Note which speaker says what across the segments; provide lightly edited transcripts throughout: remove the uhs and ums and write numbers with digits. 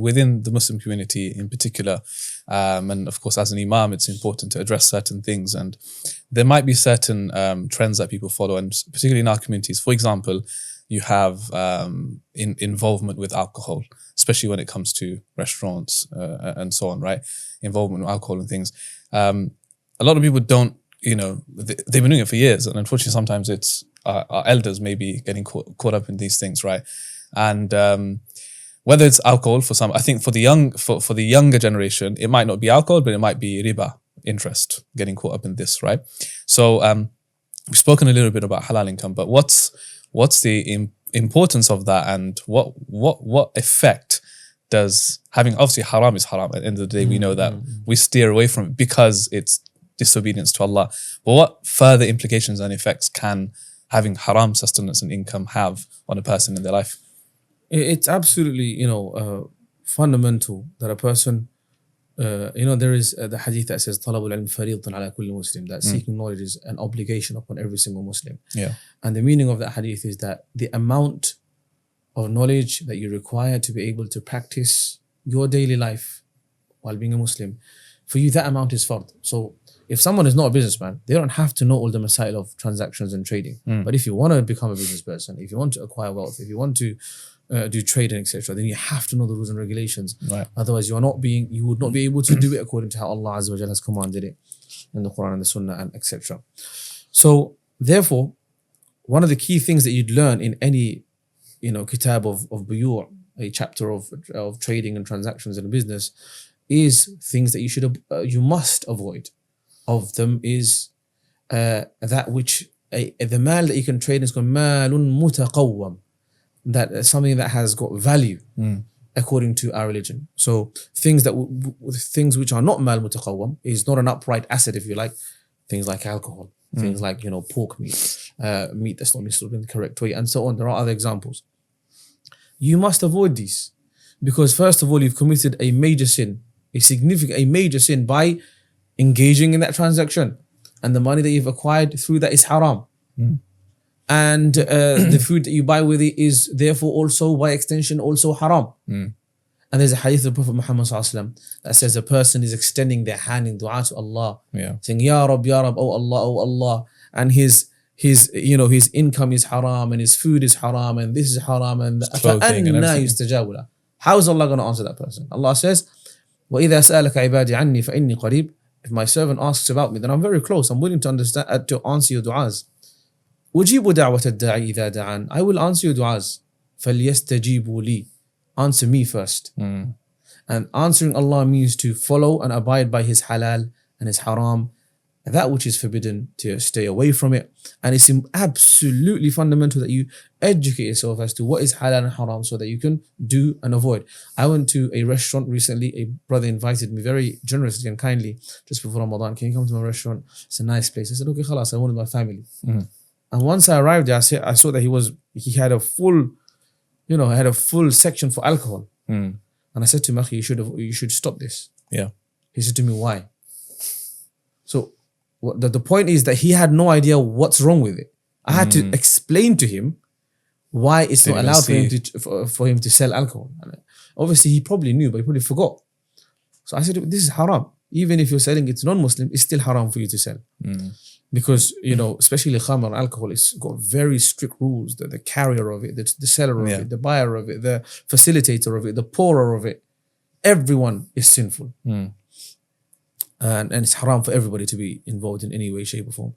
Speaker 1: within the Muslim community in particular, and of course as an imam, it's important to address certain things, and there might be certain trends that people follow, and particularly in our communities. For example, you have involvement with alcohol, especially when it comes to restaurants and so on, right? Involvement with alcohol and things. A lot of people don't, they've been doing it for years, and unfortunately sometimes it's our elders maybe getting caught up in these things, right? And whether it's alcohol for some, I think for the younger generation, it might not be alcohol, but it might be riba, interest, getting caught up in this, right? So we've spoken a little bit about halal income, but what's the importance of that, and what effect does having, obviously haram is haram at the end of the day, we know that we steer away from it because it's disobedience to Allah, but what further implications and effects can having haram sustenance and income have on a person in their life?
Speaker 2: It's absolutely, fundamental that a person, there is the hadith that says طلب العلم فريضة على كل مسلم, that seeking knowledge is an obligation upon every single Muslim.
Speaker 1: Yeah.
Speaker 2: And the meaning of that hadith is that the amount of knowledge that you require to be able to practice your daily life while being a Muslim, for you that amount is fard. So if someone is not a businessman, they don't have to know all the masail of transactions and trading. But if you want to become a business person, if you want to acquire wealth, if you want to do trading, etc., then you have to know the rules and regulations.
Speaker 1: Right.
Speaker 2: Otherwise, you would not be able to do it according to how Allah Azza wa Jalla has commanded it in the Quran and the Sunnah, and etc. So therefore, one of the key things that you'd learn in any kitab of buyu', a chapter of trading and transactions in a business, is things that you must avoid. Of them is that which the mal that you can trade is called malun mutaqawwam, that something that has got value according to our religion. So things which are not mal mutaqawwam is not an upright asset, if you like. Things like alcohol, things like pork meat, meat that's not been stored in the correct way, and so on. There are other examples. You must avoid these because first of all, you've committed a major sin, a major sin by engaging in that transaction, and the money that you've acquired through that is haram. And the food that you buy with it is therefore also by extension also haram. And there's a hadith of the Prophet Muhammad that says a person is extending their hand in dua to Allah, saying Ya Rab, oh Allah, oh Allah, and his income is haram, and his food is haram, and this is haram, and how is Allah going to answer that person? Allah says, وَإِذَا سَأَلَكَ عِبَادِي عَنِّي فَإِنِّي قَرِيبٌ. If my servant asks about me, then I'm very close. I'm willing to understand to answer your du'as. أُجِيبُ دَعْوَةَ الدَّاعِ إِذَا دَعَانِ. I will answer your du'as. فَلْيَسْتَجِيبُوا لِي. Answer me first. And answering Allah means to follow and abide by His halal and His haram, that which is forbidden, to stay away from it. And it's absolutely fundamental that you educate yourself as to what is halal and haram so that you can do and avoid. I went to a restaurant recently. A brother invited me very generously and kindly just before Ramadan. Can you come to my restaurant? It's a nice place. I said, okay, khalas, I wanted my family. And once I arrived there, I saw that he had a full section for alcohol. And I said to him, you should stop this.
Speaker 1: Yeah.
Speaker 2: He said to me, why? So the point is that he had no idea what's wrong with it. I had to explain to him why it's not allowed for him to sell alcohol. And obviously, he probably knew, but he probably forgot. So I said, this is haram. Even if you're selling it to non-Muslim, it's still haram for you to sell. Because, especially khamr, alcohol, it's got very strict rules. The carrier of it, the seller of it, the buyer of it, the facilitator of it, the pourer of it. Everyone is sinful. And it's haram for everybody to be involved in any way, shape or form.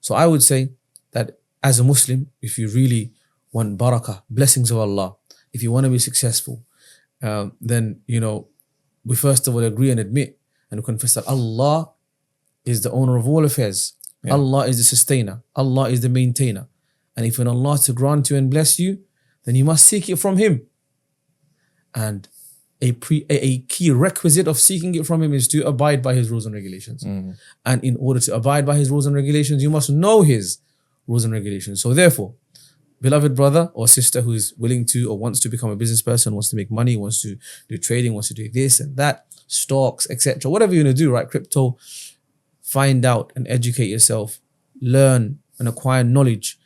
Speaker 2: So I would say that as a Muslim, if you really want barakah, blessings of Allah, if you want to be successful, then, we first of all agree and admit and confess that Allah is the owner of all affairs. Allah is the sustainer. Allah is the maintainer. And if you want Allah to grant you and bless you, then you must seek it from Him. And a key requisite of seeking it from Him is to abide by His rules and regulations. And in order to abide by His rules and regulations, you must know His rules and regulations. So therefore, beloved brother or sister who is willing to or wants to become a business person, wants to make money, wants to do trading, wants to do this and that, stocks, etc., whatever you're going to do, right? Crypto, find out and educate yourself, learn and acquire knowledge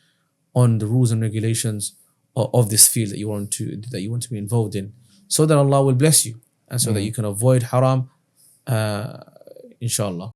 Speaker 2: on the rules and regulations of this field that you want to be involved in, so that Allah will bless you and so that you can avoid haram, inshallah.